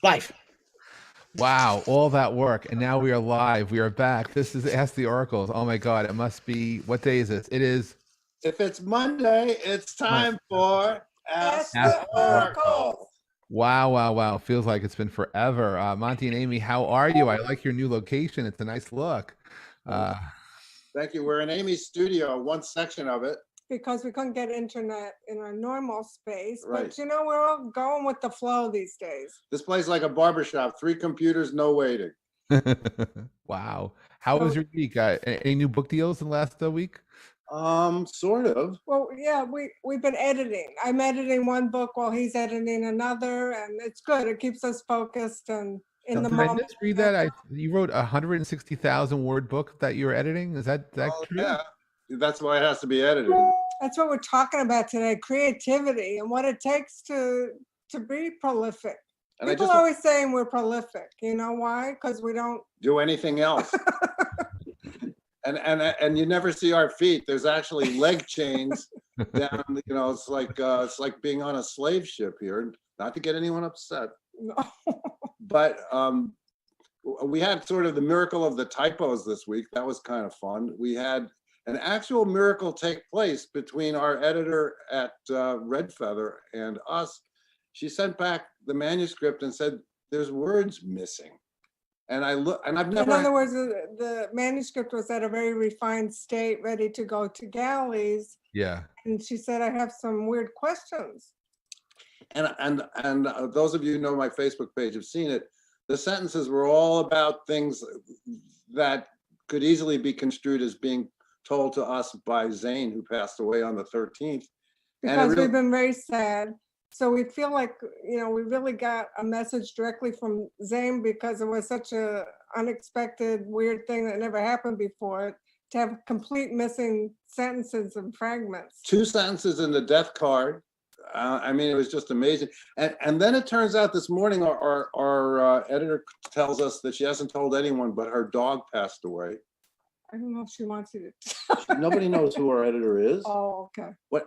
Life. Wow, all that work, and now we are live. We are back. This is Ask the Oracles. Oh my God, it must be, what day is it? It is If it's Monday, it's time for Ask Ask the the Oracle. Oracle. Wow, wow, wow. Feels like it's been forever. Monty and Amy, how are you? I like your new location. It's a nice look. Uh, Thank you. We're in Amy's studio, one section of it. Because we couldn't get internet in our normal space. Right. But we're all going with the flow these days. This place is like a barbershop, 3 computers, no waiting. wow. How was your week? Any new book deals in the last week? Sort of. Well, yeah, we've been editing. I'm editing one book while he's editing another, and it's good. It keeps us focused and in the Did I moment. misread that? You wrote a 160,000 word book that you're editing. Is that true? Yeah. That's why it has to be edited. That's what we're talking about today, creativity and what it takes to be prolific. And People are always saying we're prolific. You know why? Because we don't do anything else. and you never see our feet. There's actually leg chains down. It's like being on a slave ship here. Not to get anyone upset. No. But we had sort of the miracle of the typos this week. That was kind of fun. We had an actual miracle take place between our editor at Red Feather and us. She sent back the manuscript and said, "There's words missing." And I've never. In other words, the manuscript was at a very refined state, ready to go to galleys. Yeah. And she said, "I have some weird questions." And those of you who know my Facebook page have seen it. The sentences were all about things that could easily be construed as being told to us by Zane, who passed away on the 13th. Because we've been very sad. So we feel like, we really got a message directly from Zane because it was such a unexpected, weird thing that never happened before, to have complete missing sentences and fragments. 2 sentences in the death card. It was just amazing. And then it turns out this morning, our editor tells us that she hasn't told anyone, but her dog passed away. I don't know if she wants you to. Nobody knows who our editor is. Oh, okay. What?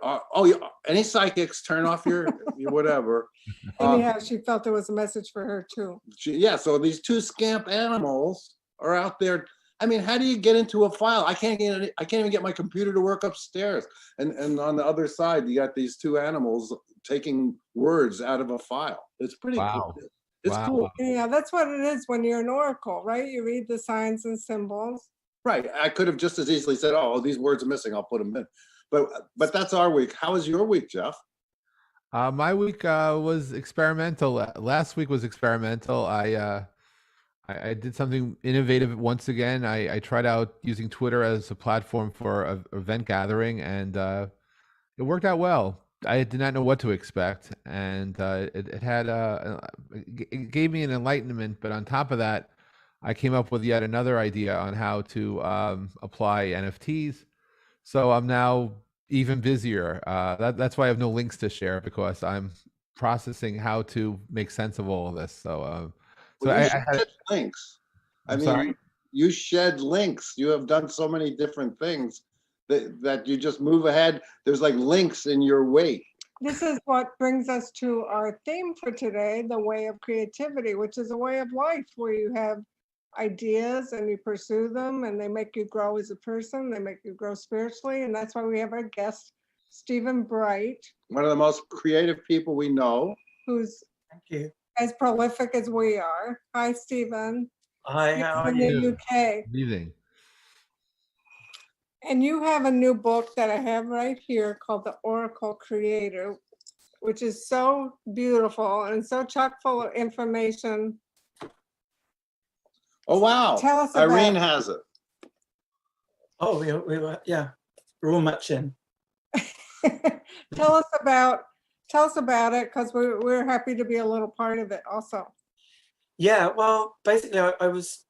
Any psychics? Turn off your whatever. Anyhow, she felt there was a message for her too. So these 2 scamp animals are out there. How do you get into a file? I can't even get my computer to work upstairs. And on the other side, you got these 2 animals taking words out of a file. It's pretty cool. It's cool. Yeah, that's what it is when you're an oracle, right? You read the signs and symbols. Right. I could have just as easily said, "Oh, these words are missing. I'll put them in." But that's our week. How was your week, Jeff? My week was experimental. Last week was experimental. I did something innovative once again. I tried out using Twitter as a platform for an event gathering, and it worked out well. I did not know what to expect, and it gave me an enlightenment. But on top of that, I came up with yet another idea on how to apply NFTs. So I'm now even busier. That's why I have no links to share, because I'm processing how to make sense of all of this. So, I had links. Sorry? You shed links. You have done so many different things that you just move ahead. There's like links in your wake. This is what brings us to our theme for today, the way of creativity, which is a way of life where you have ideas and you pursue them and they make you grow as a person, they make you grow spiritually. And that's why we have our guest, Stephen Bright. One of the most creative people we know. Who's Thank you. As prolific as we are. Hi, Stephen. Hi, how are in you? the UK. Good evening. And you have a new book that I have right here called The Oracle Creator, which is so beautiful and so chock full of information. Oh, wow. Tell us about Irene has it. Oh, we're all matching. Tell us about it, because we're happy to be a little part of it also. Yeah, well, basically, I was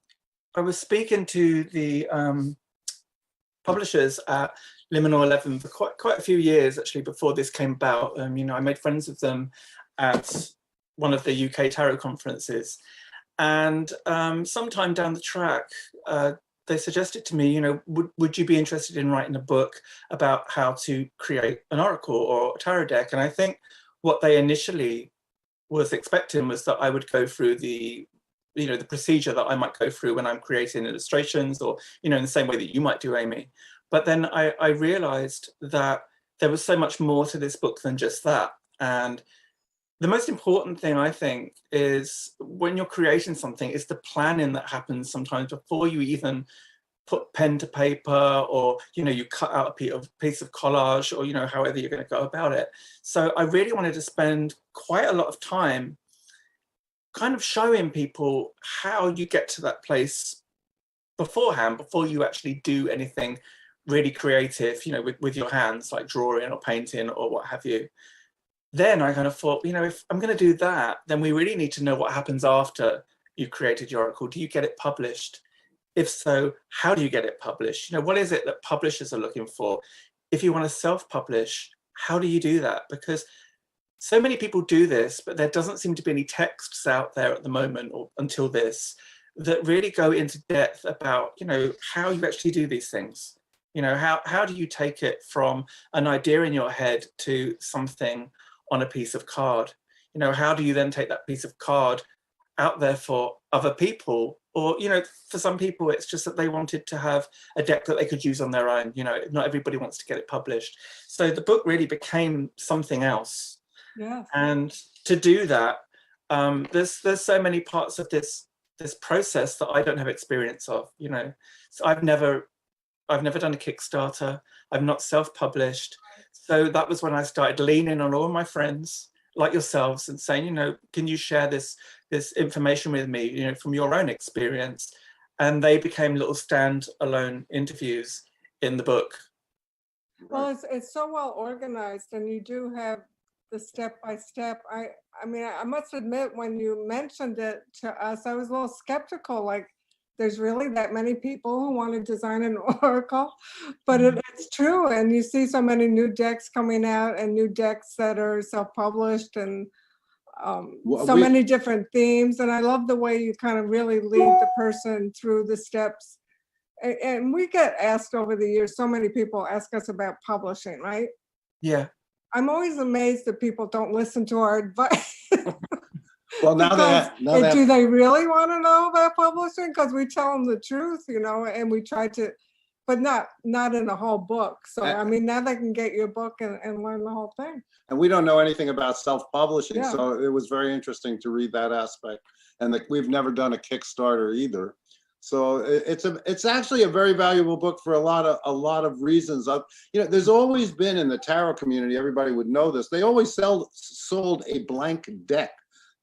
speaking to the publishers at Liminal 11 for quite a few years, actually, before this came about. I made friends with them at one of the UK tarot conferences. And sometime down the track, they suggested to me, would you be interested in writing a book about how to create an oracle or a tarot deck? And I think what they initially was expecting was that I would go through the procedure that I might go through when I'm creating illustrations, or, in the same way that you might do, Amy. But then I realized that there was so much more to this book than just that. And the most important thing, I think, is when you're creating something, is the planning that happens sometimes before you even put pen to paper, or, you cut out a piece of collage, or, however you're going to go about it. So I really wanted to spend quite a lot of time kind of showing people how you get to that place beforehand, before you actually do anything really creative, with your hands, like drawing or painting or what have you. Then I kind of thought, if I'm going to do that, then we really need to know what happens after you created your article. Do you get it published? If so, how do you get it published? What is it that publishers are looking for? If you want to self-publish, how do you do that? Because so many people do this, but there doesn't seem to be any texts out there at the moment, or until this, that really go into depth about, how you actually do these things. How do you take it from an idea in your head to something on a piece of card? How do you then take that piece of card out there for other people? Or, for some people, it's just that they wanted to have a deck that they could use on their own. Not everybody wants to get it published. So the book really became something else. Yes. And to do that, there's so many parts of this process that I don't have experience of. So I've never done a Kickstarter. I've not self-published. So that was when I started leaning on all my friends like yourselves and saying, can you share this information with me, from your own experience? And they became little stand-alone interviews in the book. Well, it's so well organized, and you do have the step-by-step. I mean, I must admit, when you mentioned it to us, I was a little skeptical, like, there's really that many people who want to design an oracle, but it's true. And you see so many new decks coming out, and new decks that are self-published, and many different themes. And I love the way you kind of really lead the person through the steps. And we get asked over the years, so many people ask us about publishing, right? Yeah. I'm always amazed that people don't listen to our advice. Well, do they really want to know about publishing? Because we tell them the truth, and we try to, but not in the whole book. So, I mean, now they can get your book and learn the whole thing. And we don't know anything about self-publishing. Yeah. So it was very interesting to read that aspect. And we've never done a Kickstarter either. So it's actually a very valuable book for a lot of reasons. There's always been, in the tarot community, everybody would know this, they always sold a blank deck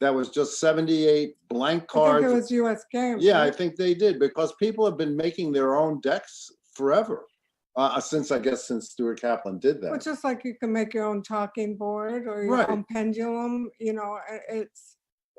that was just 78 blank cards. I think it was US Games. Yeah, right? I think they did, because people have been making their own decks forever. Since Stuart Kaplan did that. Well, just like you can make your own talking board or your own pendulum, it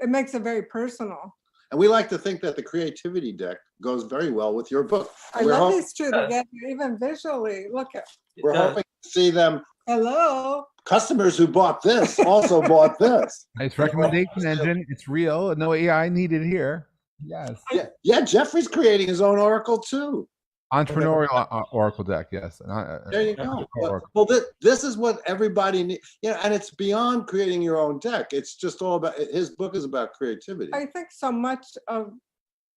makes it very personal. And we like to think that the creativity deck goes very well with your book. I love these two together, even visually. Look at. We're hoping to see them. Hello. Customers who bought this also bought this. Nice recommendation engine. It's real. No AI needed here. Yes. Yeah. Jeffrey's creating his own oracle too. Entrepreneurial oracle deck. Yes. There you go. Well, this is what everybody needs. And it's beyond creating your own deck. It's just all about, his book is about creativity. I think so much of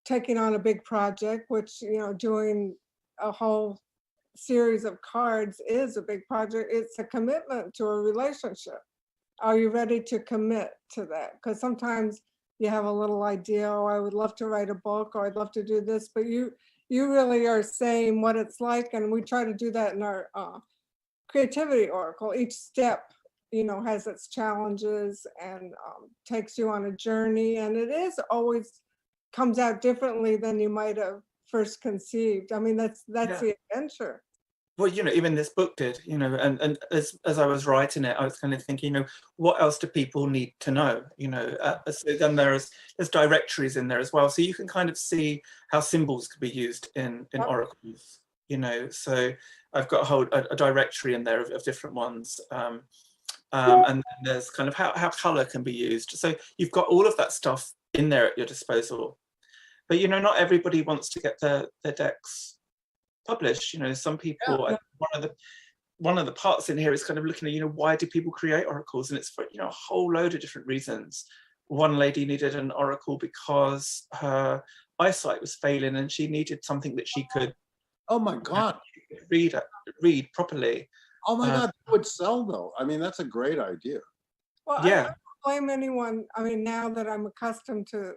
taking on a big project, which, doing a whole series of cards is a big project. It's a commitment to a relationship. Are you ready to commit to that? Because sometimes you have a little idea, oh, I would love to write a book, or I'd love to do this, but you really are saying what it's like. And we try to do that in our creativity oracle. Each step, has its challenges and takes you on a journey. And it is always comes out differently than you might have first conceived. I mean, that's the adventure. Well, even this book did, and as I was writing it, I was kind of thinking, what else do people need to know? So then there's directories in there as well. So you can kind of see how symbols could be used in oracles, So I've got a directory in there of different ones. And then there's kind of how color can be used. So you've got all of that stuff in there at your disposal. But, not everybody wants to get their decks published. Some people, one of the parts in here is kind of looking at, why do people create oracles? And it's for, a whole load of different reasons. one lady needed an oracle because her eyesight was failing and she needed something that she could Oh my God. read properly. Oh my God, that would sell though. I mean, that's a great idea. Well, I Yeah. don't blame anyone. I mean, now that I'm accustomed to,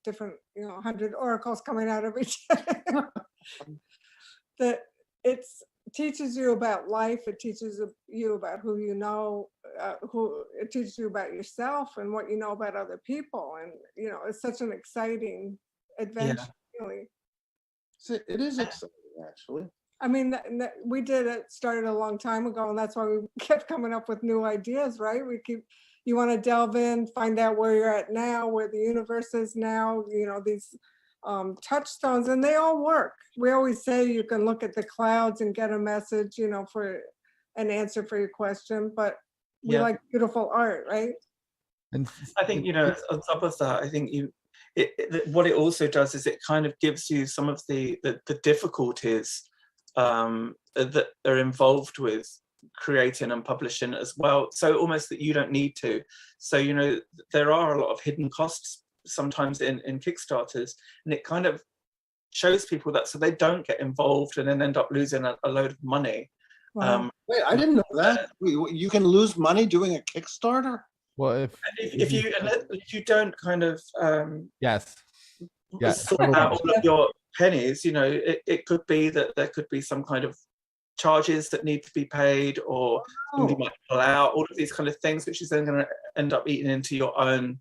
different, 100 oracles coming out every day, that it's teaches you about life. It teaches you about who you know, it teaches you about yourself and what you know about other people. And, it's such an exciting adventure, really. So it is exciting, actually. I mean, we did it, started a long time ago, and that's why we kept coming up with new ideas, right? You want to delve in, find out where you're at now, where the universe is now, these touchstones, and they all work. We always say you can look at the clouds and get a message, for an answer for your question, but we like beautiful art, right? And I think, on top of that, I think what it also does is it kind of gives you some of the difficulties that are involved with creating and publishing as well, so almost that you don't need to. So there are a lot of hidden costs sometimes in Kickstarters, and it kind of shows people that, so they don't get involved and then end up losing a load of money. Wow. Wait, I didn't know that. You can lose money doing a Kickstarter? well, if you don't kind of yes, sort out all of your pennies, it could be that there could be some kind of charges that need to be paid, or somebody might pull out, all of these kind of things, which is then going to end up eating into your own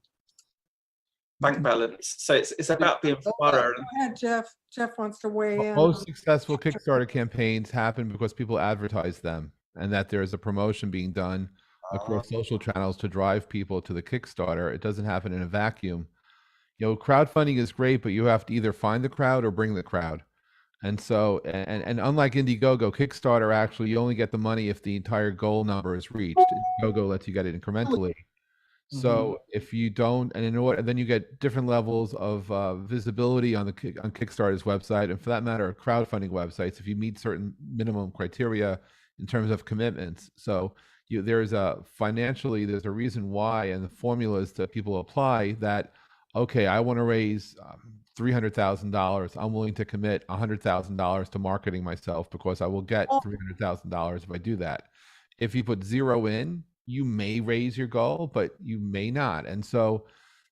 bank balance. So it's about being thorough. Yeah, Jeff wants to weigh in. most successful Kickstarter campaigns happen because people advertise them, and that there's a promotion being done across social channels to drive people to the Kickstarter. It doesn't happen in a vacuum. Crowdfunding is great, but you have to either find the crowd or bring the crowd. And so, and unlike Indiegogo, Kickstarter, actually, you only get the money if the entire goal number is reached. Indiegogo lets you get it incrementally. So if you don't, and then you get different levels of visibility on Kickstarter's website, and for that matter, crowdfunding websites, if you meet certain minimum criteria in terms of commitments. So there's a reason why, and the formulas that people apply that, okay, I want to raise $300,000. I'm willing to commit $100,000 to marketing myself because I will get $300,000 if I do that. If you put zero in, you may raise your goal, but you may not. And so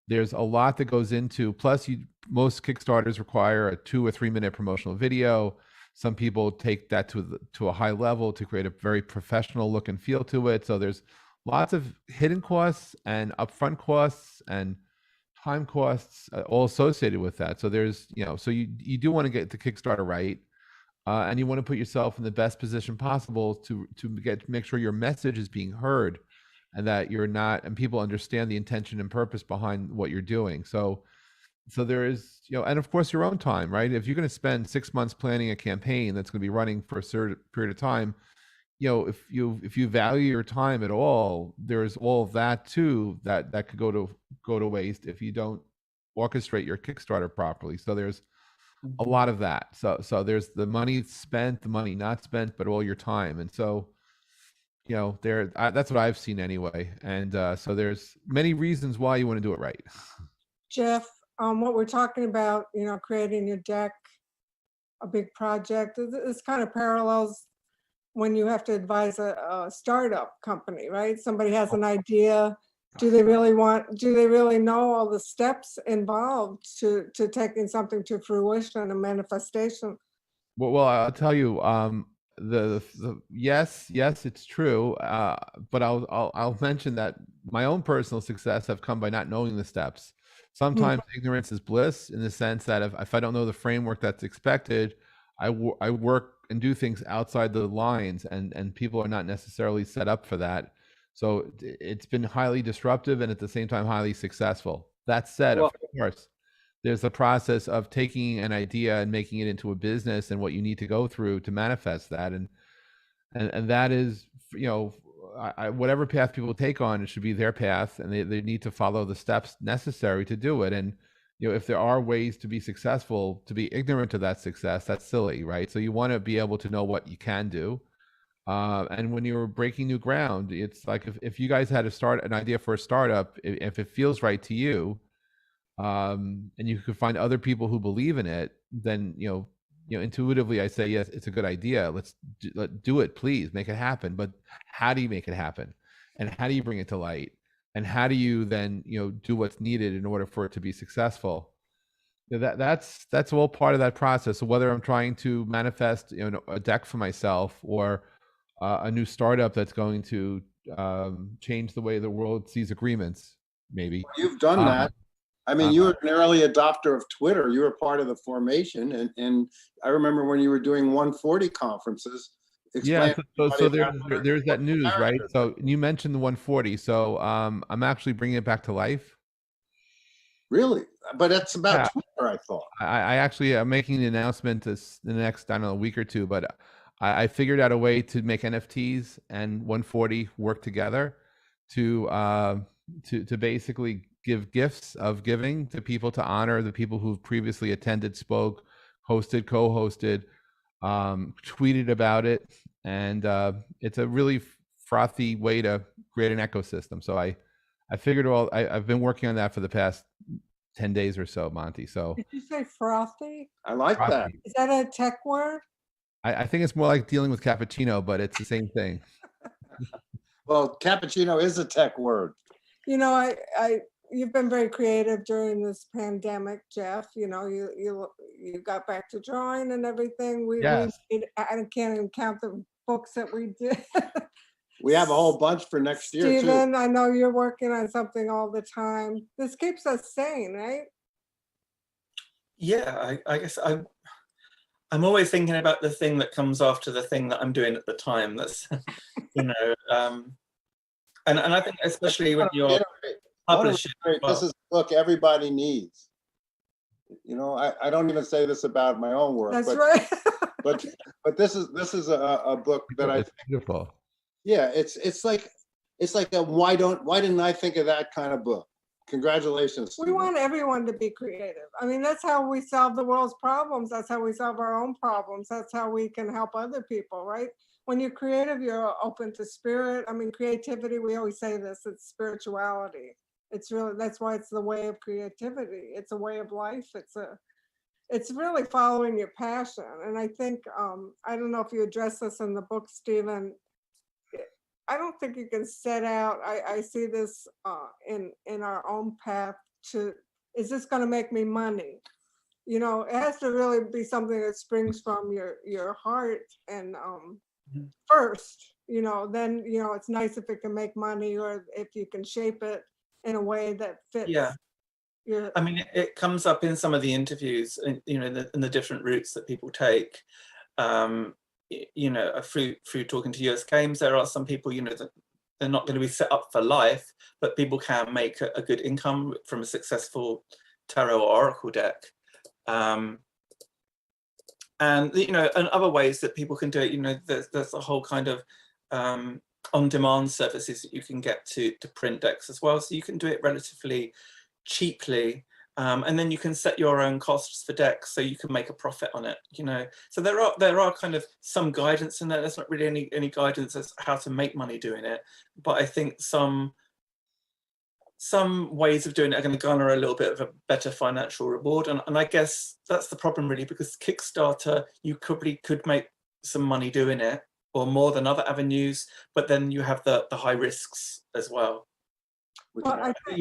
there's a lot that goes into, plus most Kickstarters require a 2 or 3 minute promotional video. Some people take that to a high level to create a very professional look and feel to it. So there's lots of hidden costs and upfront costs and time costs all associated with that. So there's, so you do want to get the Kickstarter right. And you want to put yourself in the best position possible to make sure your message is being heard, and that you're not, and people understand the intention and purpose behind what you're doing. So there is, and of course your own time, right? If you're going to spend 6 months planning a campaign that's going to be running for a certain period of time, if you value your time at all, there's all of that too that could go to waste if you don't orchestrate your Kickstarter properly. So there's a lot of that. So there's the money spent, the money not spent, but all your time. And so, that's what I've seen anyway. And so there's many reasons why you want to do it right. Jeff, what we're talking about, creating your deck, a big project, this kind of parallels when you have to advise a startup company, right? Somebody has an idea. Do they really know all the steps involved to taking something to fruition, a manifestation? Well, I'll tell you, yes, it's true. But I'll mention that my own personal success have come by not knowing the steps. Sometimes ignorance is bliss, in the sense that if I don't know the framework that's expected, I work and do things outside the lines, and people are not necessarily set up for that. So it's been highly disruptive and at the same time highly successal. That said, of course, there's a process of taking an idea and making it into a business, and what you need to go through to manifest that. And that is, whatever path people take on, it should be their path, and they need to follow the steps necessary to do it. And if there are ways to be successful, to be ignorant of that success, that's silly, right? So you want to be able to know what you can do. And when you're breaking new ground, it's like if you guys had to start an idea for a startup, if it feels right to you, and you could find other people who believe in it, then intuitively I say yes, it's a good idea. Let's do it, please make it happen. But how do you make it happen, and how do you bring it to light, and how do you then do what's needed in order for it to be successful? That's all part of that process. So whether I'm trying to manifest a deck for myself, or a new startup that's going to change the way the world sees agreements, maybe. You've done that. I mean, you were an early adopter of Twitter. You were part of the formation, and I remember when you were doing 140 conferences. Yeah, so there's that news, right? So you mentioned the 140. So I'm actually bringing it back to life. Really? But it's about Twitter, I thought. I actually am making the announcement this the next, I don't know, week or two, but I figured out a way to make NFTs and 140 work together to basically give gifts of giving to people, to honor the people who've previously attended, spoke, hosted, co-hosted, tweeted about it, and it's a really frothy way to create an ecosystem. So I figured I've been working on that for the past 10 days or so, Monty. So Did you say frothy? I like that. Is that a tech word? I think it's more like dealing with cappuccino, but it's the same thing. Well, cappuccino is a tech word. You've been very creative during this pandemic, Jeff. You got back to drawing and everything. Yes. I can't even count the books that we did. We have a whole bunch for next year, Stephen, too. I know you're working on something all the time. This keeps us sane, right? Yeah, I guess I'm always thinking about the thing that comes after the thing that I'm doing at the time. That's, and I think especially when you're publishing. This is a book everybody needs. I don't even say this about my own work. That's right. but this is a book that I think, beautiful. Yeah, it's like a why didn't I think of that kind of book? Congratulations. We want everyone to be creative. I mean, that's how we solve the world's problems. That's how we solve our own problems. That's how we can help other people, right? When you're creative, you're open to spirit. I mean, creativity, we always say this, it's spirituality. That's why it's the way of creativity. It's a way of life. It's really following your passion. And I think, I don't know if you address this in the book, Stephen, I don't think you can set out, I see this in our own path to, is this going to make me money? It has to really be something that springs from your heart and first, then, it's nice if it can make money, or if you can shape it in a way that fits. Yeah. I mean, it comes up in some of the interviews, in the different routes that people take. Through talking to US Games, there are some people, that they're not going to be set up for life, but people can make a good income from a successful tarot or oracle deck. And other ways that people can do it, there's a whole kind of on-demand services that you can get to print decks as well. So you can do it relatively cheaply. And then you can set your own costs for decks, so you can make a profit on it. So there are kind of some guidance in there. There's not really any guidance as how to make money doing it, but I think some ways of doing it are going to garner a little bit of a better financial reward. And I guess that's the problem really, because Kickstarter, you could make some money doing it, or more than other avenues, but then you have the high risks as well. You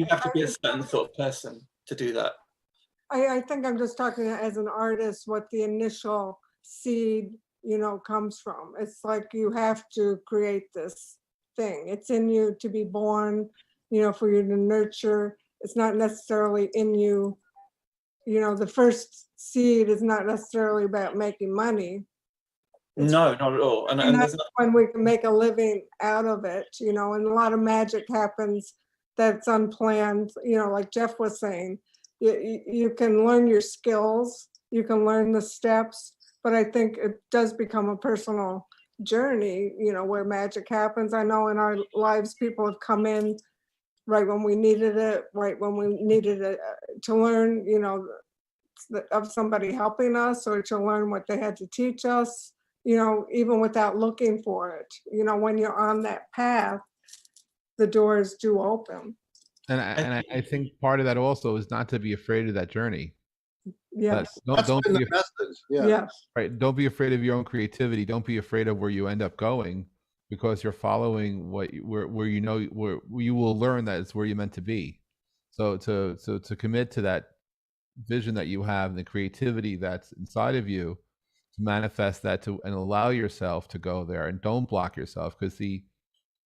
have to be a certain sort of person to do that. I think I'm just talking as an artist, what the initial seed, comes from. It's like you have to create this thing. It's in you to be born, for you to nurture. It's not necessarily in you. The first seed is not necessarily about making money. No, not at all. And that's when we can make a living out of it, and a lot of magic happens that's unplanned, like Jeff was saying. You can learn your skills, you can learn the steps, but I think it does become a personal journey, where magic happens. I know in our lives, people have come in right when we needed it, right when we needed it to learn, of somebody helping us, or to learn what they had to teach us, you know, even without looking for it. You know, when you're on that path, the doors do open. And I think part of that also is not to be afraid of that journey. Yes. Don't been be the message. Yeah. Yes. right. Don't be afraid of your own creativity. Don't be afraid of where you end up going, because you're following where you know where you will learn that it's where you're meant to be. So to commit to that vision that you have, and the creativity that's inside of you, to manifest that and allow yourself to go there, and don't block yourself, because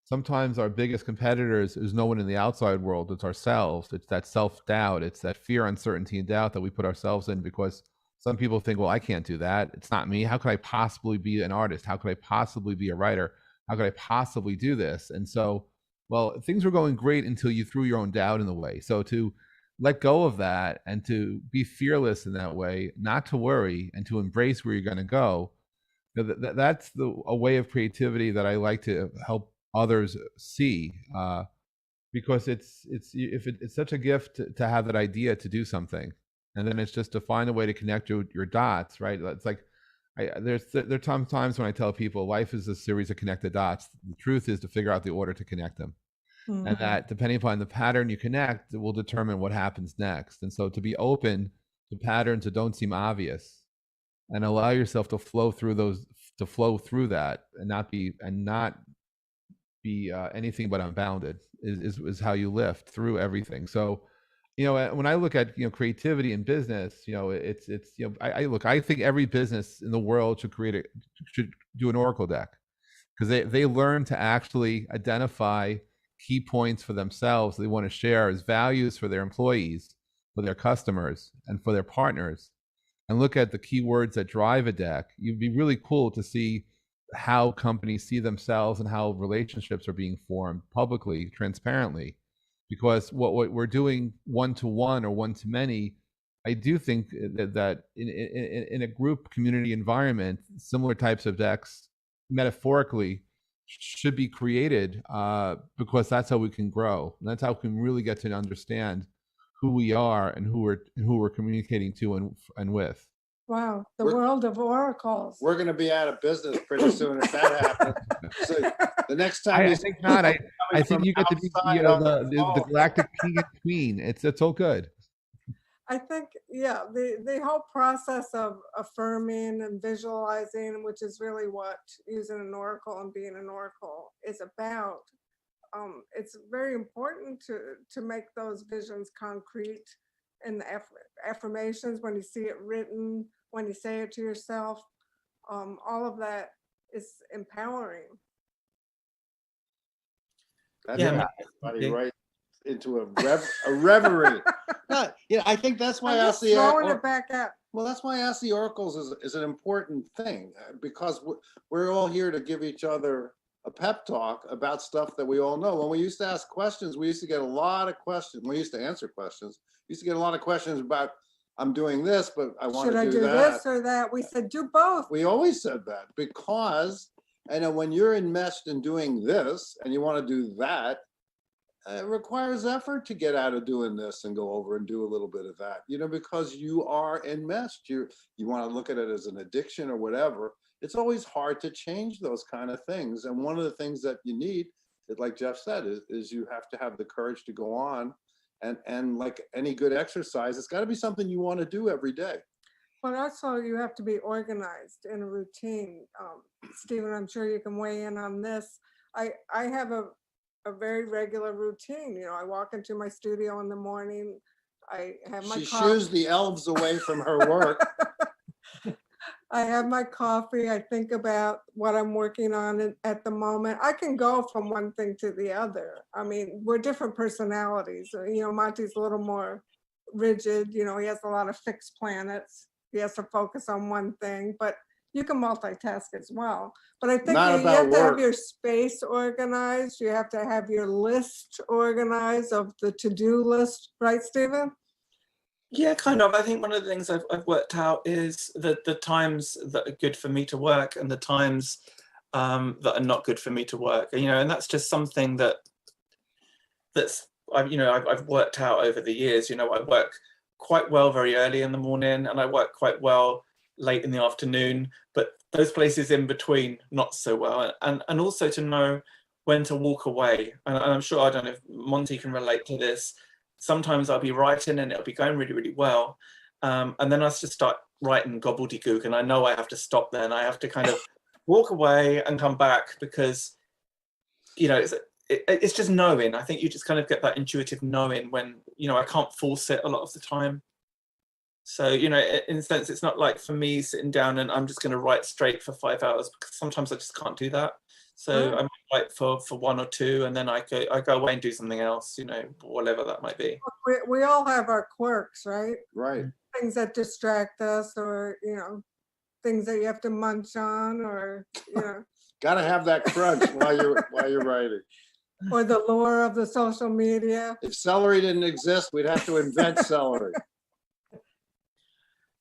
sometimes our biggest competitors is no one in the outside world. It's ourselves. It's that self-doubt. It's that fear, uncertainty, and doubt that we put ourselves in, because some people think, well, I can't do that. It's not me. How could I possibly be an artist? How could I possibly be a writer? How could I possibly do this? And so, well, things were going great until you threw your own doubt in the way. So to let go of that and to be fearless in that way, not to worry, and to embrace where you're going to go, that's a way of creativity that I like to help others see, because it's such a gift to have that idea to do something, and then it's just to find a way to connect your dots, right? It's like there are times when I tell people life is a series of connected dots. The truth is to figure out the order to connect them, and that depending upon the pattern you connect, it will determine what happens next. And so to be open to patterns that don't seem obvious, and allow yourself to flow through that, and not be anything but unbounded is how you lift through everything. So, you know, when I look at, you know, creativity in business, you know, it's you know, I think every business in the world should do an Oracle deck, because they learn to actually identify key points for themselves they want to share as values for their employees, for their customers, and for their partners, and look at the keywords that drive a deck. It'd be really cool to see how companies see themselves and how relationships are being formed publicly, transparently, because what we're doing one-to-one or one-to-many, I do think that in a group community environment, similar types of decks metaphorically should be created, because that's how we can grow, and that's how we can really get to understand who we are and who we're communicating to and with. Wow, the We're- world of oracles. We're going to be out of business pretty soon if that happens. So the next time I you think not. I think you get to be, you know, the galactic king and queen. It's all good. I think, yeah, the whole process of affirming and visualizing, which is really what using an oracle and being an oracle is about. It's very important to make those visions concrete in the affirmations, when you see it written, when you say it to yourself. All of that is empowering. That's Yeah, everybody right into a reverie. No, yeah, I think that's why I'm I just see throwing it back out. Well, that's why I ask the oracles is an important thing, because we're all here to give each other a pep talk about stuff that we all know. When we used to ask questions, we used to get a lot of questions. We used to answer questions. We used to get a lot of questions about, I'm doing this, but I want Should to I do do that. this or that? We said, do both. We always said that, because, and when you're enmeshed in doing this and you want to do that, it requires effort to get out of doing this and go over and do a little bit of that, you know, because you are enmeshed. You want to look at it as an addiction or whatever. It's always hard to change those kind of things. And one of the things that you need, like Jeff said, is you have to have the courage to go on. And like any good exercise, it's got to be something you want to do every day. But also you have to be organized in a routine. Stephen, I'm sure you can weigh in on this. I have a very regular routine. You know, I walk into my studio in the morning. I have my She coffee. shoos the elves away from her work. I have my coffee. I think about what I'm working on at the moment. I can go from one thing to the other. I mean, we're different personalities. You know, Monty's a little more rigid. You know, he has a lot of fixed planets. He has to focus on one thing, but you can multitask as well. But I think you have to have your space organized. You have to have your list organized of the to-do list, right, Stephen? Yeah, kind of. I think one of the things I've worked out is the times that are good for me to work and the times that are not good for me to work. You know, and that's just something I've worked out over the years. You know, I work quite well very early in the morning, and I work quite well late in the afternoon, but those places in between, not so well. And also to know when to walk away. And I'm sure, I don't know if Monty can relate to this. Sometimes I'll be writing and it'll be going really, really well. And then I just start writing gobbledygook, and I know I have to stop then. I have to kind of walk away and come back, because, you know, it's just knowing. I think you just kind of get that intuitive knowing when, you know, I can't force it a lot of the time. So, you know, in a sense, it's not like for me sitting down and I'm just going to write straight for 5 hours, because sometimes I just can't do that. So I might write for 1 or 2, and then I go away and do something else, you know, whatever that might be. We all have our quirks, right? Right. Things that distract us, or, you know, things that you have to munch on, or, you know, Got to have that crunch while you're writing. or the lure of the social media. If celery didn't exist, we'd have to invent celery.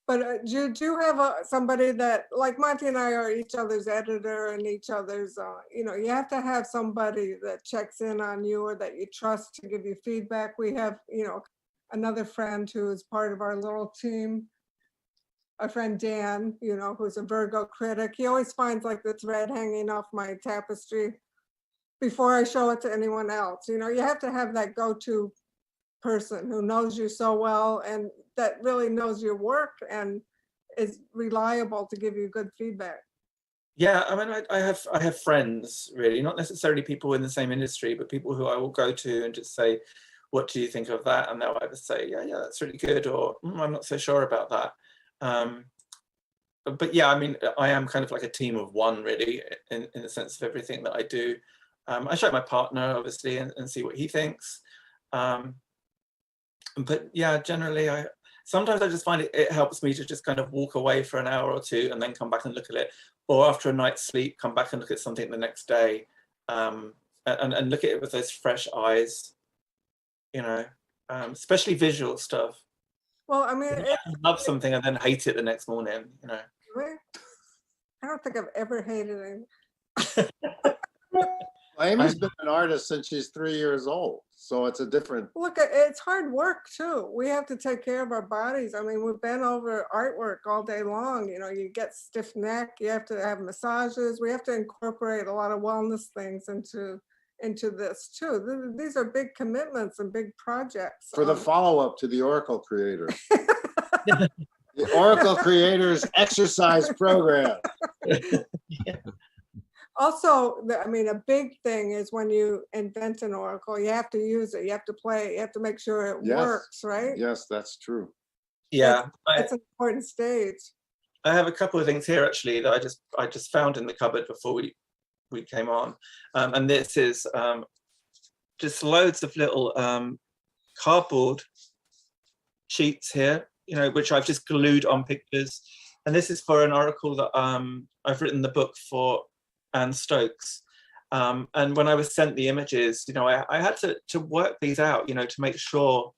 But do you have somebody that, like Monty and I are each other's editor and each other's, you know, you have to have somebody that checks in on you or that you trust to give you feedback. We have, you know, another friend who is part of our little team, a friend Dan, you know, who's a Virgo critic. He always finds like the thread hanging off my tapestry before I show it to anyone else. You know, you have to have that go-to person who knows you so well and that really knows your work and is reliable to give you good feedback. Yeah, I mean, I have friends, really, not necessarily people in the same industry, but people who I will go to and just say, what do you think of that? And they'll either say, yeah, that's really good, or I'm not so sure about that. But yeah, I mean, I am kind of like a team of one, really, in the sense of everything that I do. I show my partner, obviously, and see what he thinks. But yeah, generally, sometimes I just find it helps me to just kind of walk away for an hour or 2 and then come back and look at it. Or after a night's sleep, come back and look at something the next day, and look at it with those fresh eyes, you know, especially visual stuff. Well, I mean, I love something and then hate it the next morning, you know. I don't think I've ever hated it. Amy's been an artist since she's 3 years old, so it's a different. Look, it's hard work too. We have to take care of our bodies. I mean, we've been over artwork all day long. You know, you get stiff neck, you have to have massages. We have to incorporate a lot of wellness things into this too. These are big commitments and big projects. For the follow-up to the Oracle Creators. The Oracle Creators exercise program. Also, I mean, a big thing is when you invent an oracle, you have to use it, you have to play it, you have to make sure it works, right? Yes, that's true. Yeah, It's an important stage. I have a couple of things here actually that I just found in the cupboard before we came on, and this is just loads of little cardboard sheets here, you know, which I've just glued on pictures, and this is for an oracle that I've written the book for Anne Stokes, and when I was sent the images, you know, I had to work these out, you know, to make sure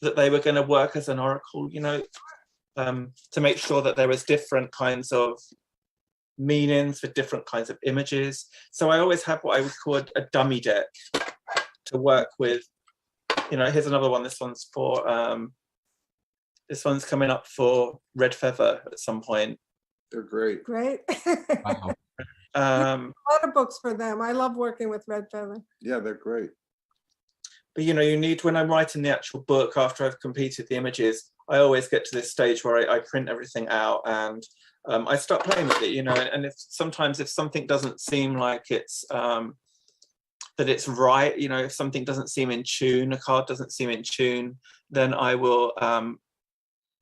that they were going to work as an oracle, you know, to make sure that there was different kinds of meanings for different kinds of images. So I always have what I would call a dummy deck to work with. You know, here's another one. This one's for this one's coming up for Red Feather at some point. They're great. Great. Wow. A lot of books for them. I love working with Red Feather. Yeah, they're great. But you know, you need, when I'm writing the actual book, after I've completed the images, I always get to this stage where I print everything out and I start playing with it, you know, and if something doesn't seem like it's that it's right, you know, if something doesn't seem in tune, a card doesn't seem in tune, then I will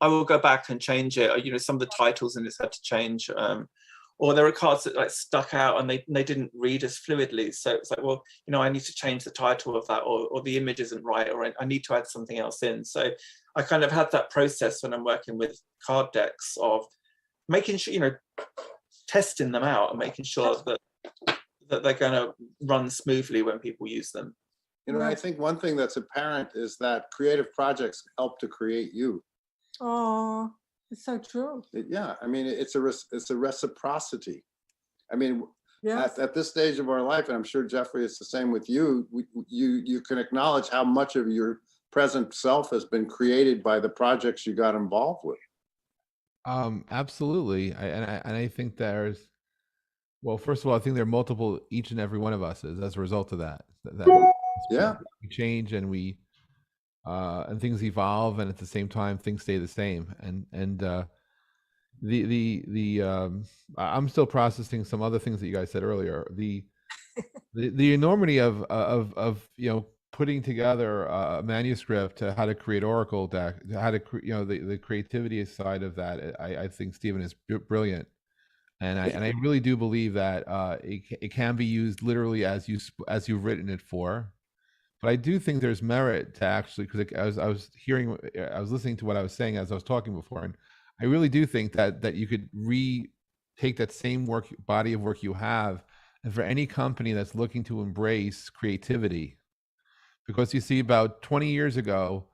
go back and change it. You know, some of the titles in this had to change, or there are cards that like stuck out and they didn't read as fluidly. So it's like, well, you know, I need to change the title of that, or the image isn't right, or I need to add something else in. So I kind of had that process when I'm working with card decks of making sure, you know, testing them out and making sure that they're going to run smoothly when people use them. You know, I think one thing that's apparent is that creative projects help to create you. Oh, it's so true. Yeah, I mean, it's a reciprocity. I mean, Yes. at this stage of our life, and I'm sure Jeffrey, it's the same with you. You can acknowledge how much of your present self has been created by the projects you got involved with. Absolutely. I think well, first of all, I think there are multiple, each and every one of us is as a result of that Yeah, we change and things evolve, and at the same time things stay the same. And I'm still processing some other things that you guys said earlier. The enormity of putting together a manuscript to how to create Oracle deck, how to the creativity side of that. I think Stephen is brilliant, and I really do believe that it can be used literally as you've written it for. But I do think there's merit to actually, because I was listening to what I was saying as I was talking before, and I really do think that you could take that same body of work you have, and for any company that's looking to embrace creativity, because you see about 20 years ago,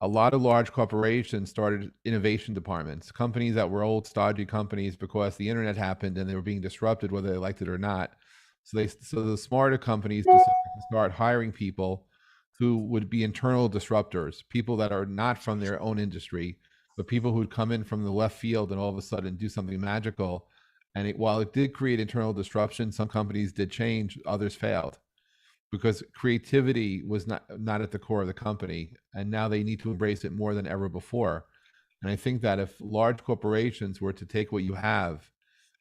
a lot of large corporations started innovation departments, companies that were old stodgy companies because the internet happened and they were being disrupted whether they liked it or not. So the smarter companies decided to start hiring people who would be internal disruptors, people that are not from their own industry, but people who'd come in from the left field and all of a sudden do something magical. And while it did create internal disruption, some companies did change, others failed because creativity was not at the core of the company, and now they need to embrace it more than ever before. And I think that if large corporations were to take what you have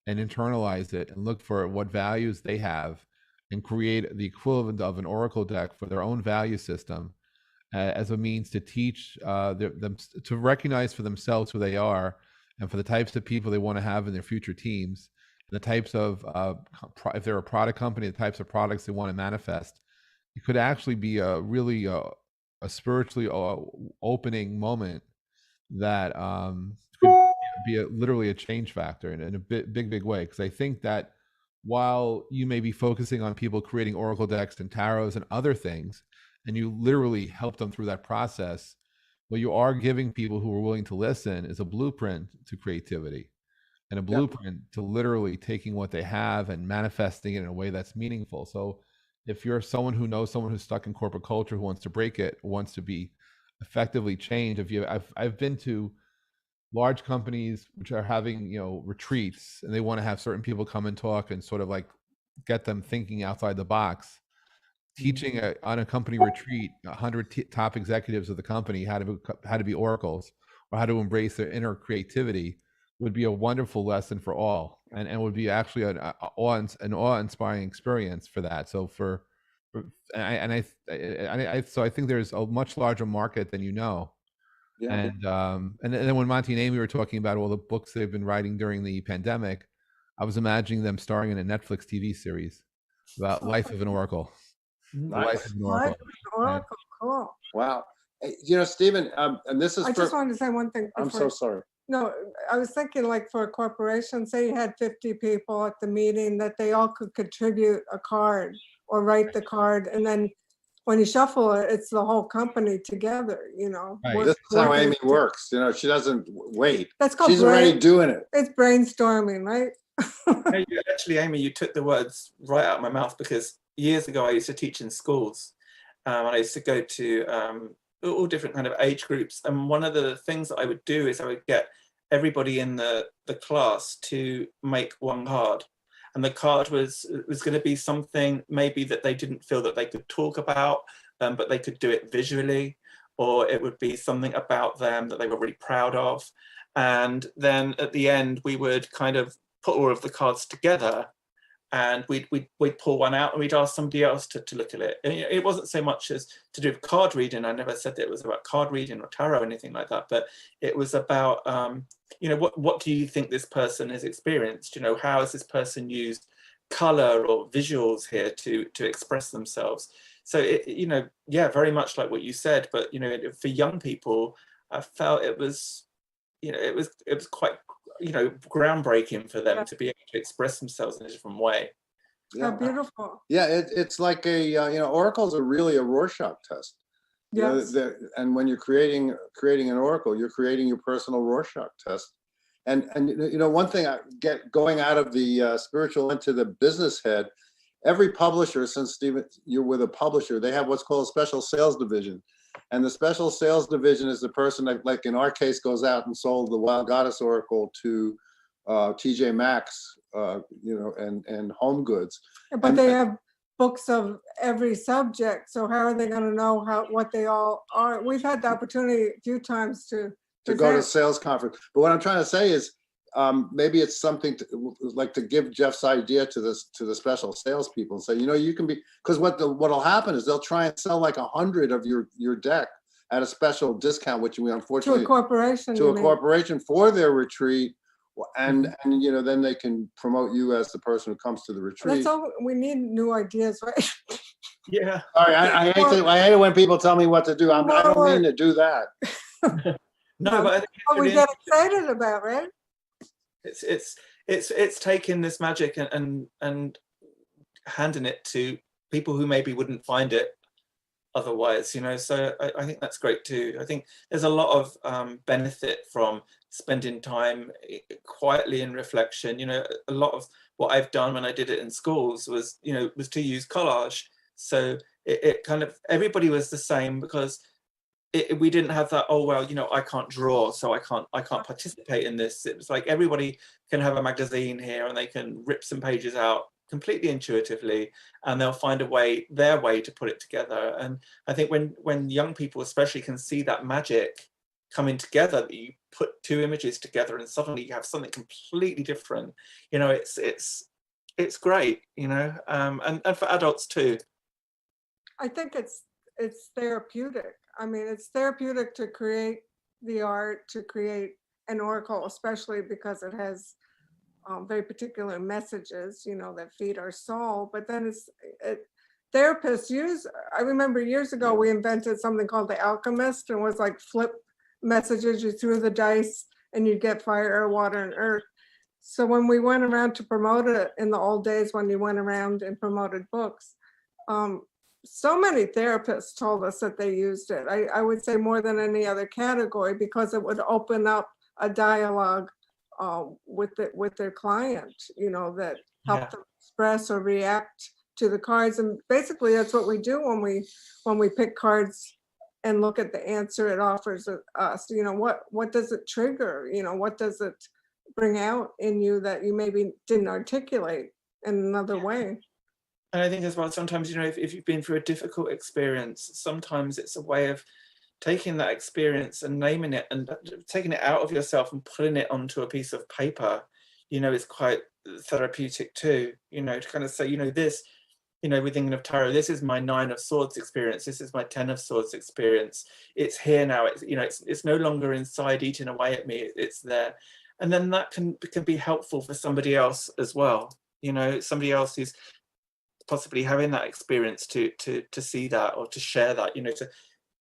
and internalize it and look for what values they have and create the equivalent of an Oracle deck for their own value system, as a means to teach them to recognize for themselves who they are and for the types of people they want to have in their future teams, the types of if they're a product company, the types of products they want to manifest. It could actually be a really a spiritually opening moment that could be literally a change factor in a big way. Because I think that while you may be focusing on people creating Oracle decks and tarots and other things, and you literally help them through that process, what you are giving people who are willing to listen is a blueprint to creativity and a blueprint to literally taking what they have and manifesting it in a way that's meaningful. So if you're someone who knows someone who's stuck in corporate culture, who wants to break it, wants to be effectively changed, I've been to large companies which are having retreats, and they want to have certain people come and talk and sort of like get them thinking outside the box. Teaching on a company retreat 100 top executives of the company how to be oracles or how to embrace their inner creativity would be a wonderful lesson for all, and would be actually an awe-inspiring experience for that. So I think there's a much larger market than yeah. and then when Monty and Amy were talking about all the books they've been writing during the pandemic, I was imagining them starring in a Netflix TV series about life of an oracle. The life of an Life oracle. of an Oracle, cool. Wow. Hey, Stephen, and this is I just wanted to say one thing. I'm so sorry. No, I was thinking like for a corporation, say you had 50 people at the meeting, that they all could contribute a card or write the card. And then when you shuffle it, it's the whole company together, Right. This is how working Amy works. She doesn't wait. That's called She's already doing it. It's brainstorming, right? Hey, actually, Amy, you took the words right out of my mouth, because years ago I used to teach in schools, and I used to go to all different kind of age groups. And one of the things that I would do is I would get everybody in the class to make one card. And the card was going to be something maybe that they didn't feel that they could talk about, but they could do it visually, or it would be something about them that they were really proud of. And then at the end, we would kind of put all of the cards together, and we'd pull one out and we'd ask somebody else to look at it. And it wasn't so much as to do with card reading. I never said that it was about card reading or tarot or anything like that, but it was about, what do you think this person has experienced? How has this person used color or visuals here to express themselves? So, very much like what you said, but, for young people, I felt it was, it was quite, groundbreaking for them to be able to express themselves in a different way. How beautiful. Yeah, it's like oracles are really a Rorschach test. Yes. And when you're creating an oracle, you're creating your personal Rorschach test. And one thing going out of the spiritual into the business head, every publisher, since Stephen, you're with a publisher, they have what's called a special sales division. And the special sales division is the person that, like in our case, goes out and sold the Wild Goddess Oracle to TJ Maxx, and Home Goods. But And- they have books of every subject, so how are they going to know what they all are? We've had the opportunity a few times to go to present. sales conference. But what I'm trying to say is, maybe it's something to give Jeff's idea to the special salespeople and say, you can be, because what'll happen is they'll try and sell like 100 of your deck at a special discount, which we To unfortunately a corporation. to you a mean. corporation for their retreat, and then they can promote you as the person who comes to the retreat. That's all, we need new ideas, right? Yeah. Sorry, I hate it when people tell me what to do. I don't mean to do that. No, but I think it's What we really get excited about, right? it's taking this magic and handing it to people who maybe wouldn't find it otherwise, so I think that's great too. I think there's a lot of benefit from spending time quietly in reflection. A lot of what I've done when I did it in schools was to use collage, so it kind of, everybody was the same, because we didn't have that, oh well, I can't draw, so I can't participate in this. It was like everybody can have a magazine here and they can rip some pages out completely intuitively, and they'll find their way to put it together. And I think when young people especially can see that magic coming together, that you put two images together and suddenly you have something completely different, it's great, and for adults too. I think it's therapeutic. I mean, it's therapeutic to create the art, to create an oracle, especially because it has very particular messages, that feed our soul. But then therapists use, I remember years ago, we invented something called the alchemist, and it was like flip messages. You threw the dice and you'd get fire, air, water, and earth. So when we went around to promote it in the old days, when you went around and promoted books, so many therapists told us that they used it. I would say more than any other category, because it would open up a dialogue with their client, that helped them express or react to the cards. And basically that's what we do when we pick cards and look at the answer it offers us. What does it trigger? What does it bring out in you that you maybe didn't articulate in another way? And I think as well, sometimes, if you've been through a difficult experience, sometimes it's a way of taking that experience and naming it and taking it out of yourself and putting it onto a piece of paper. It's quite therapeutic too, to kind of say, this, we're thinking of tarot, this is my 9 of Swords experience, this is my 10 of Swords experience. It's here now, it's no longer inside eating away at me, it's there. And then that can be helpful for somebody else as well. Somebody else who's possibly having that experience to see that, or to share that,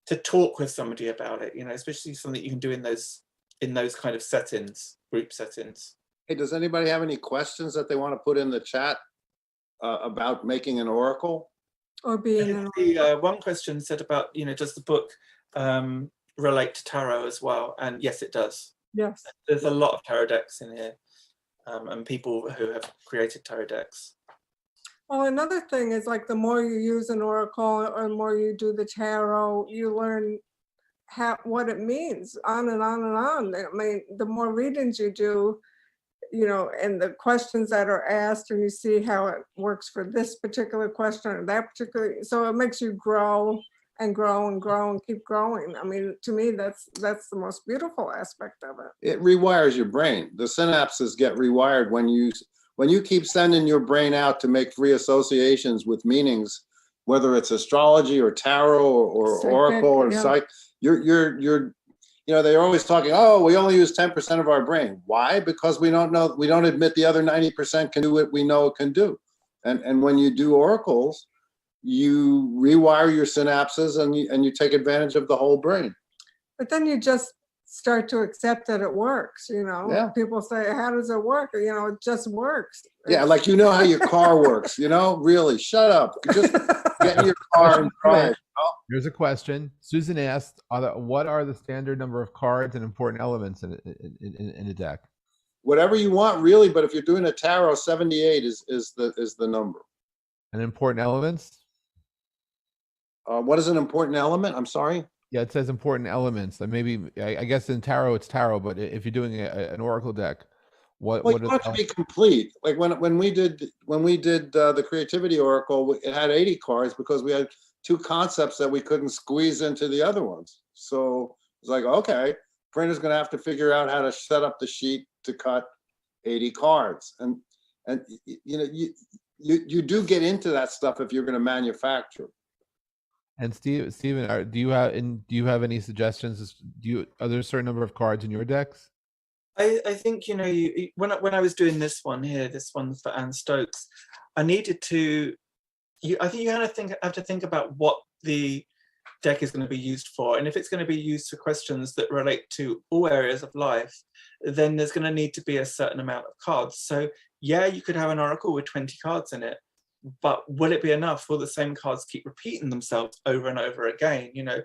to talk with somebody about it, especially something you can do in those kind of settings, group settings. Hey, does anybody have any questions that they want to put in the chat about making an oracle? Or being One question said about, does the book relate to tarot as well? And yes, it does. Yes. There's a lot of tarot decks in here, and people who have created tarot decks. Well, another thing is, like, the more you use an oracle or the more you do the tarot, you learn what it means, on and on and on. I mean, the more readings you do, and the questions that are asked, and you see how it works for this particular question or that particular, so it makes you grow and grow and grow and keep growing. I mean, to me, that's the most beautiful aspect of it. It rewires your brain. The synapses get rewired when you keep sending your brain out to make free associations with meanings, whether it's astrology or tarot or Psychic, oracle or yeah. psych. You're they're always talking, oh, we only use 10% of our brain. Why? Because we don't admit the other 90% can do what we know it can do. And when you do oracles, you rewire your synapses and you take advantage of the whole brain. But then you just start to accept that it works, Yeah. People say, how does it work? It just works. Yeah, like how your car works, really, shut up. Just get in your car and drive. Here's a question. Susan asked, what are the standard number of cards and important elements in a deck? Whatever you want, really, but if you're doing a tarot, 78 is the number. And important elements? What is an important element? I'm sorry. Yeah, it says important elements. Like maybe I guess in tarot it's tarot, but if you're doing an oracle deck, Well, what you are want it to be complete. Like when we did the creativity oracle, it had 80 cards because we had two concepts that we couldn't squeeze into the other ones. So it's like, okay, printer's going to have to figure out how to set up the sheet to cut 80 cards, and you know you do get into that stuff if you're going to manufacture. And Steven, do you have any suggestions? Are there a certain number of cards in your decks? I think, you know, when I was doing this one here, this one for Anne Stokes, I needed to, I think you have to think about what the deck is going to be used for. And if it's going to be used for questions that relate to all areas of life, then there's going to need to be a certain amount of cards. So yeah, you could have an oracle with 20 cards in it, but will it be enough? Will the same cards keep repeating themselves over and over again? You know,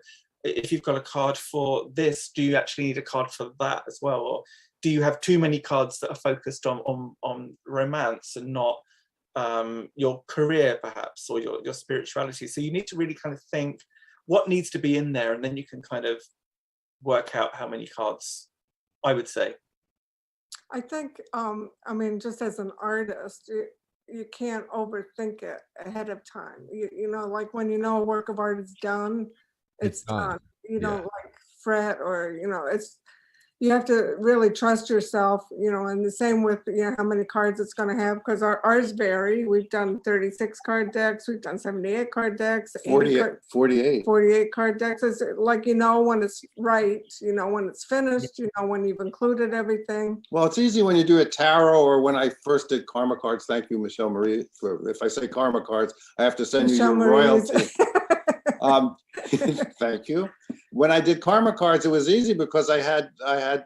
if you've got a card for this, do you actually need a card for that as well? Or do you have too many cards that are focused on romance and not your career perhaps, or your spirituality? So you need to really kind of think what needs to be in there, and then you can kind of work out how many cards, I would say. I think, I mean, just as an artist, you can't overthink it ahead of time. You know, like when you know a work of art is done, it's done. You don't like fret, or, you know, you have to really trust yourself, you know, and the same with, you know, how many cards it's going to have, because ours vary. We've done 36 card decks, we've done 78 card decks, 48 card decks. It's like, you know, when it's right, you know, when it's finished, you know, when you've included everything. Well, it's easy when you do a tarot, or when I first did karma cards. Thank you, Michelle Marie. If I say karma cards, I have to send Michelle you your royalty. Thank you. When I did karma cards, it was easy because I had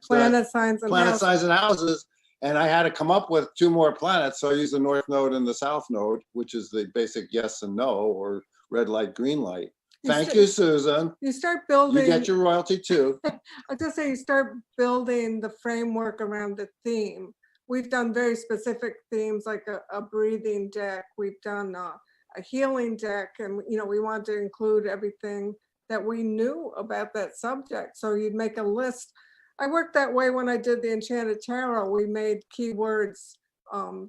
planet signs and houses, and I had to come up with two more planets. So I used the north node and the south node, which is the basic yes and no, or red light, green light. Thank you, Susan. You start building. You get your royalty too. I'll just say you start building the framework around the theme. We've done very specific themes, like a breathing deck. We've done a healing deck, and you know, we want to include everything that we knew about that subject. So you'd make a list. I worked that way when I did the Enchanted Tarot. We made keywords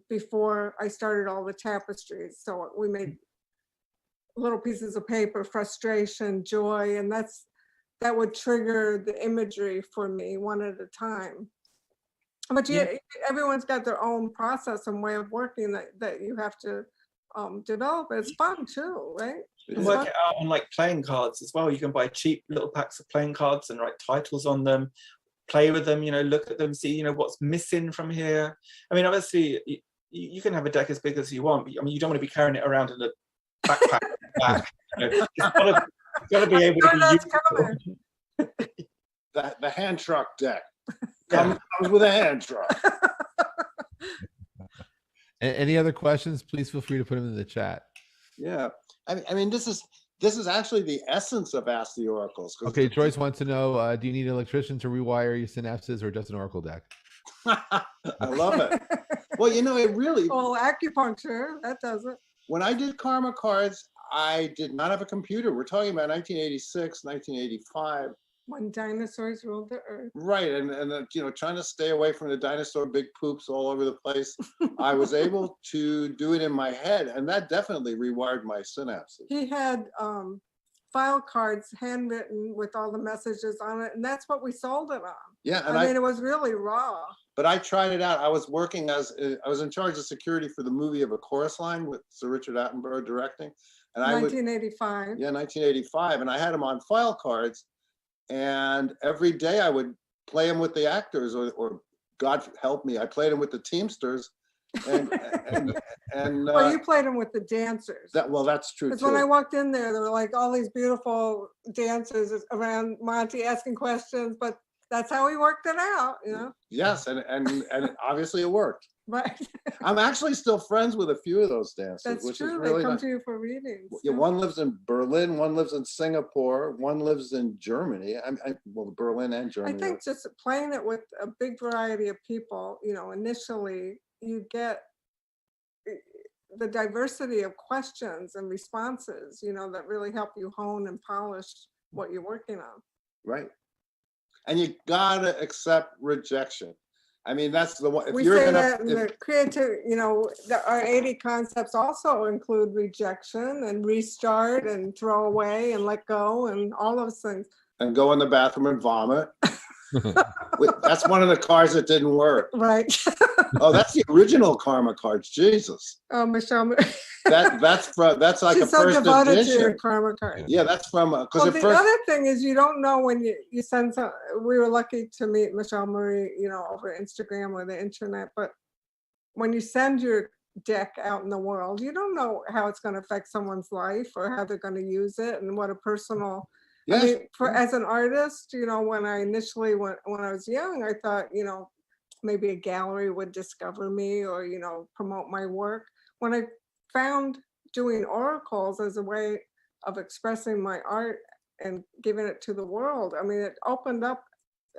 before I started all the tapestries. So we made little pieces of paper, frustration, joy, and that would trigger the imagery for me one at a time. But everyone's got their own process and way of working that you have to develop. It's fun too, right? You can work it out on like playing cards as well. You can buy cheap little packs of playing cards and write titles on them, play with them, you know, look at them, see, you know, what's missing from here. I mean, obviously you can have a deck as big as you want, but I mean, you don't want to be carrying it around in a backpack. You know, it's got to be able to be useful. The hand truck deck comes with a hand truck. Any other questions? Please feel free to put them in the chat. Yeah, I mean, this is actually the essence of Ask the Oracles. Okay, Joyce wants to know: do you need an electrician to rewire your synapses, or just an oracle deck? I love it. Well, you know, it really. Well, acupuncture, that does it. When I did karma cards, I did not have a computer. We're talking about 1986, 1985. When dinosaurs ruled the earth. Right, and you know, trying to stay away from the dinosaur big poops all over the place. I was able to do it in my head, and that definitely rewired my synapses. He had file cards handwritten with all the messages on it, and that's what we sold it on. Yeah, and I mean, it was really raw. But I tried it out. I was working I was in charge of security for the movie of A Chorus Line with Sir Richard Attenborough directing, and 1985. 1985, and I had them on file cards. And every day I would play them with the actors, or God help me, I played them with the Teamsters. And well, you played them with the dancers. That's true too. Because when I walked in there were like all these beautiful dancers around Monty asking questions, but that's how we worked it out, you know? Yes, and obviously it worked. Right. I'm actually still friends with a few of those dancers. That's which true. Is really they come to you for readings. Yeah, one lives in Berlin, one lives in Singapore, one lives in Germany. Well, Berlin and Germany. I think just playing it with a big variety of people, you know, initially you get the diversity of questions and responses, you know, that really help you hone and polish what you're working on. Right. And you gotta accept rejection. I mean, that's the one, if We you're say gonna, that in the creative, our 80 concepts also include rejection and restart and throw away and let go and all those things. and go in the bathroom and vomit. That's one of the cards that didn't work. Right. Oh, that's the original karma cards. Jesus. Oh, Michelle, That's like a she's so first devoted to your edition. karma card. Yeah, that's from, because Well, at the first, other thing is you don't know when you send some, we were lucky to meet Michelle Marie, over Instagram or the internet, but when you send your deck out in the world, you don't know how it's going to affect someone's life or how they're going to use it and what a personal, I yes, mean, as an artist, when I initially, when I was young, I thought, maybe a gallery would discover me or, promote my work. When I found doing oracles as a way of expressing my art and giving it to the world, I mean, it opened up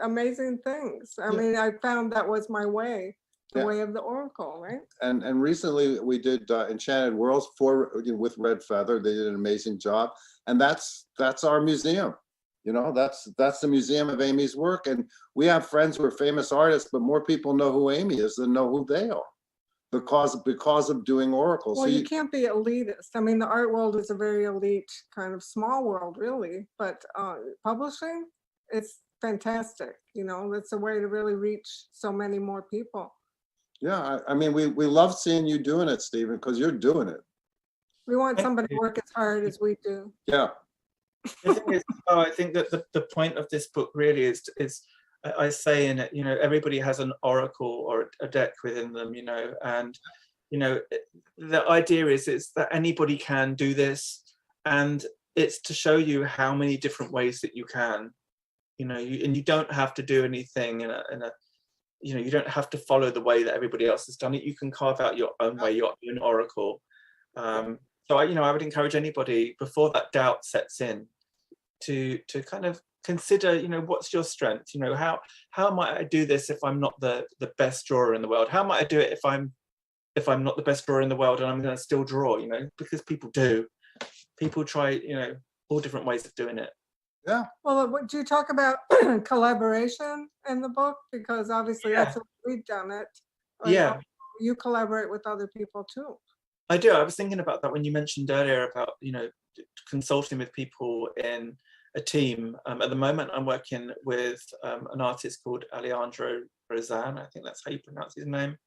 amazing things. I mean, I found that was my way, the Yeah. way of the oracle, right? and recently we did Enchanted Worlds with Red Feather. They did an amazing job, and that's our museum. That's the museum of Amy's work, and we have friends who are famous artists, but more people know who Amy is than know who they are because of doing oracles. Well, So you can't be elitist. I mean, the art world is a very elite kind of small world, really, but publishing, it's fantastic. It's a way to really reach so many more people. yeah, I mean, we love seeing you doing it, Stephen, because you're doing it. We want somebody to work as hard as we do. Yeah. The thing is, I think that the point of this book really is I say in it, everybody has an oracle or a deck within them, and the idea is that anybody can do this, and it's to show you how many different ways that you can, and you don't have to do anything in a you don't have to follow the way that everybody else has done it. You can carve out your own way, your own oracle. So I would encourage anybody before that doubt sets in to kind of consider, what's your strength? How might I do this if I'm not the best drawer in the world? How might I do it if I'm not the best drawer in the world and I'm going to still draw? Because people do. People try, all different ways of doing it. Yeah. Well, do you talk about collaboration in the book? Because obviously that's what we've done it. Yeah. You collaborate with other people too. I do. I was thinking about that when you mentioned earlier about, consulting with people in a team. At the moment, I'm working with an artist called Alejandro Rozan. I think that's how you pronounce his name.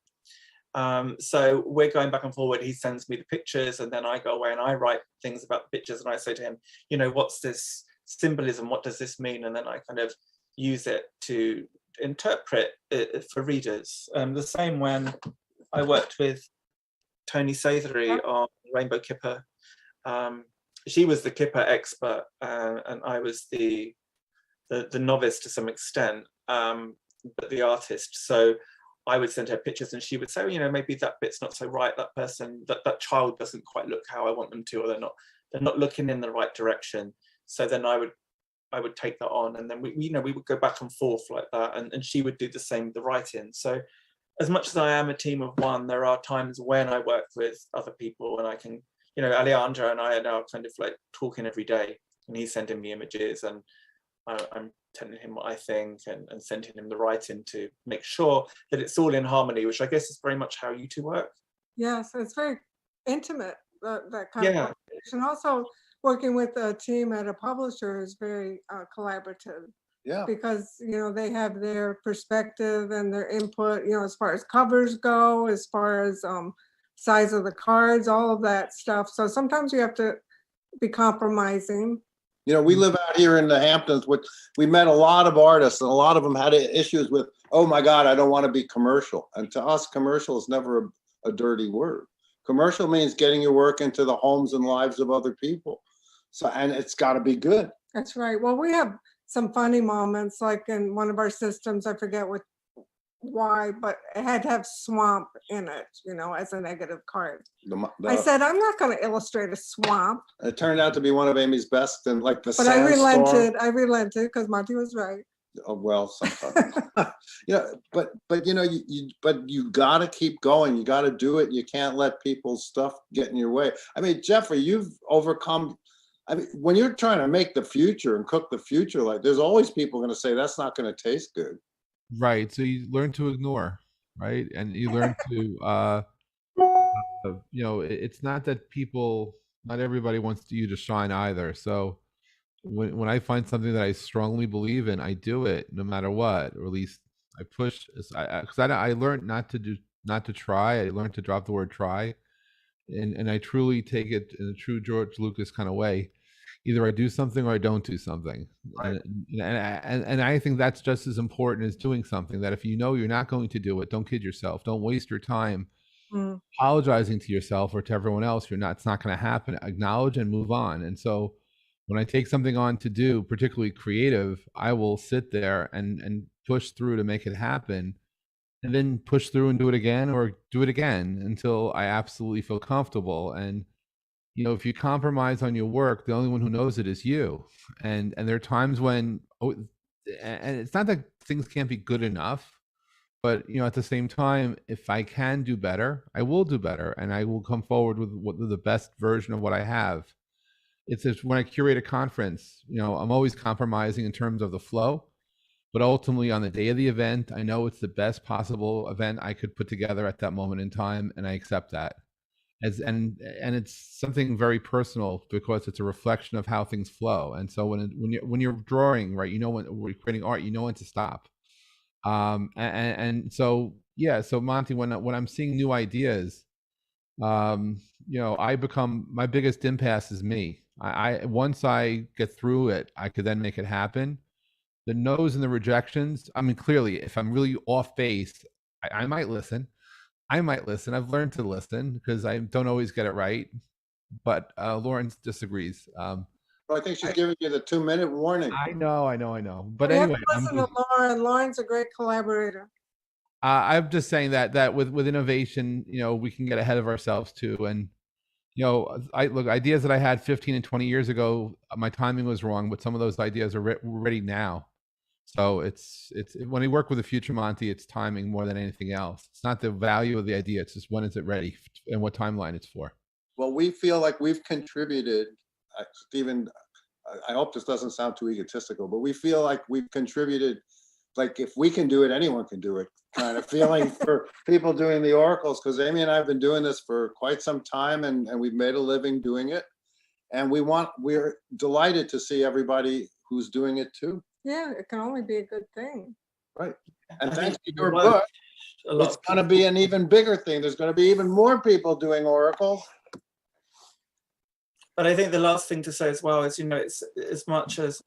So we're going back and forward. He sends me the pictures and then I go away and I write things about the pictures and I say to him, what's this symbolism? What does this mean? And then I kind of use it to interpret it for readers. The same when I worked with Tony Sathery on Rainbow Kipper. She was the Kipper expert and I was the novice to some extent, but the artist. So I would send her pictures and she would say, maybe that bit's not so right. That person, that child doesn't quite look how I want them to, or they're not looking in the right direction. So then I would take that on, and then we would go back and forth like that, and she would do the same, the writing. So as much as I am a team of one, there are times when I work with other people and I can, Alejandro and I are now kind of like talking every day, and he's sending me images and I'm telling him what I think and sending him the writing to make sure that it's all in harmony, which I guess is very much how you two work. Yes, it's very intimate, that kind of and also working with a team at a publisher is very collaborative. Yeah. Because they have their perspective and their input, as far as covers go, as far as size of the cards, all of that stuff. So sometimes you have to be compromising. We live out here in the Hamptons, which we met a lot of artists, and a lot of them had issues with, oh my God, I don't want to be commercial. And to us, commercial is never a dirty word. Commercial means getting your work into the homes and lives of other people. So, and it's got to be good. That's right. Well, we have some funny moments, like in one of our systems, I forget why, but it had to have swamp in it, as a negative card. I said, I'm not going to illustrate a swamp. It turned out to be one of Amy's best, and like the But sandstorm. I relented because Monty was right. Oh, well, sometimes. But you got to keep going. You got to do it. You can't let people's stuff get in your way. I mean, Jeffrey, you've overcome I mean, when you're trying to make the future and cook the future, like there's always people going to say that's not going to taste good. Right. So you learn to ignore, right? And you learn to, it's not that not everybody wants you to shine either. So when I find something that I strongly believe in, I do it no matter what, or at least I push. Because I learned not to try. I learned to drop the word try, and I truly take it in a true George Lucas kind of way. Either I do something or I don't do something, Right. and I think that's just as important as doing something. That if you know you're not going to do it, don't kid yourself. Don't waste your time Mm. apologizing to yourself or to everyone else. It's not going to happen. Acknowledge and move on. And so when I take something on to do, particularly creative, I will sit there and push through to make it happen, and then push through and do it again or do it again until I absolutely feel comfortable. And if you compromise on your work, the only one who knows it is you. And there are times when, and it's not that things can't be good enough, but at the same time, if I can do better, I will do better, and I will come forward with the best version of what I have. It's just when I curate a conference, I'm always compromising in terms of the flow, but ultimately on the day of the event, I know it's the best possible event I could put together at that moment in time, and I accept that. And it's something very personal because it's a reflection of how things flow. And so when you're drawing, right, when we're creating art, when to stop. And so yeah, so Monty, when I'm seeing new ideas, I become, my biggest impasse is me. I once I get through it, I could then make it happen. The no's and the rejections, I mean, clearly, if I'm really off base, I might listen. I've learned to listen because I don't always get it right. But Lawrence disagrees. Well, I think she's giving you the 2-minute warning. I know. But You have anyway, to listen to Lauren. Lauren's a great collaborator. I'm just saying that with innovation, we can get ahead of ourselves too. And I look, ideas that I had 15 and 20 years ago, my timing was wrong, but some of those ideas are ready now. So it's when you work with a future Monty, it's timing more than anything else. It's not the value of the idea; it's just when is it ready and what timeline it's for. Well, we feel like we've contributed, Stephen. I hope this doesn't sound too egotistical, but we feel like we've contributed. Like if we can do it, anyone can do it. Kind of feeling for people doing the oracles, because Amy and I have been doing this for quite some time, and we've made a living doing it. And we're delighted to see everybody who's doing it too. Yeah, it can only be a good thing. Right. And I thanks think to your the book, a lot it's of going to be an even bigger thing. There's going to be even more people doing oracles. But I think the last thing to say as well is, it's as much as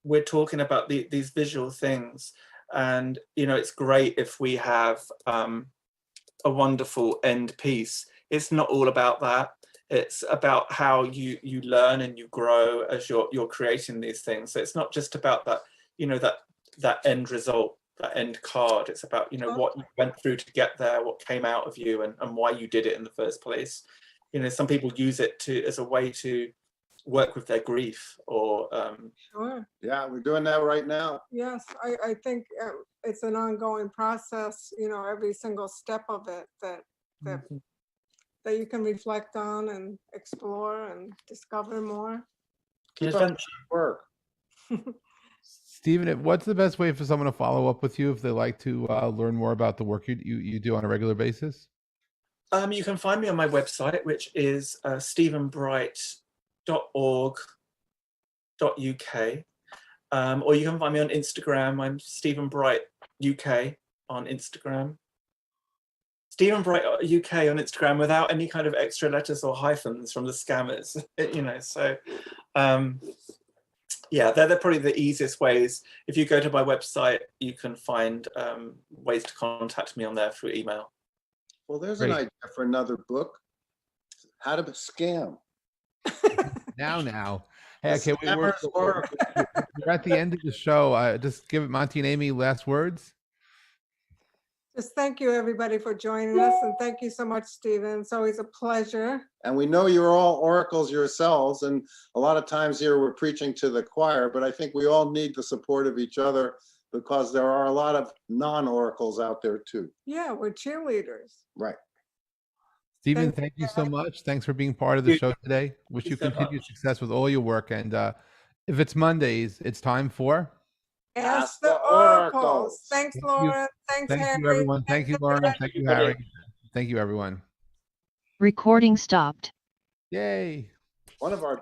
we're talking about these visual things, and it's great if we have a wonderful end piece. It's not all about that. It's about how you learn and you grow as you're creating these things. So it's not just about that, that end result, that end card. It's about what you went through to get there, what came out of you, and why you did it in the first place. Some people use it as a way to work with their grief or Sure. Yeah, we're doing that right now. Yes, I think it's an ongoing process, every single step of it that you can reflect on and explore and discover more. Keep up the work. Stephen, what's the best way for someone to follow up with you if they like to learn more about the work you do on a regular basis? You can find me on my website, which is stephenbright.org.uk, or you can find me on Instagram. I'm Stephen Bright UK on Instagram. Stephen Bright UK on Instagram without any kind of extra letters or hyphens from the scammers, So, yeah, they're probably the easiest ways. If you go to my website, you can find ways to contact me on there through email. Well, there's Great. an idea for another book. How to scam. Now. Hey, okay, The we're scammers oracle. at the end of the show. Just give Monty and Amy last words. Just thank you, everybody, for joining us. And thank you so much, Stephen. It's always a pleasure. And we know you're all oracles yourselves. And a lot of times here we're preaching to the choir, but I think we all need the support of each other because there are a lot of non-oracles out there too. Yeah, we're cheerleaders. Right. Stephen, Thank thank you, you so much. Thanks for being part of the you. show today. Wish you you so continued much. success with all your work. And if it's Mondays, it's time for. Ask the oracles. Thanks, Thank you. Lauren. Thanks, Thank Harry. you, everyone. Thank Thanks, you, Lauren. Annette. Thank you, everybody. Harry. Thank you, everyone. Recording stopped. Yay. One of our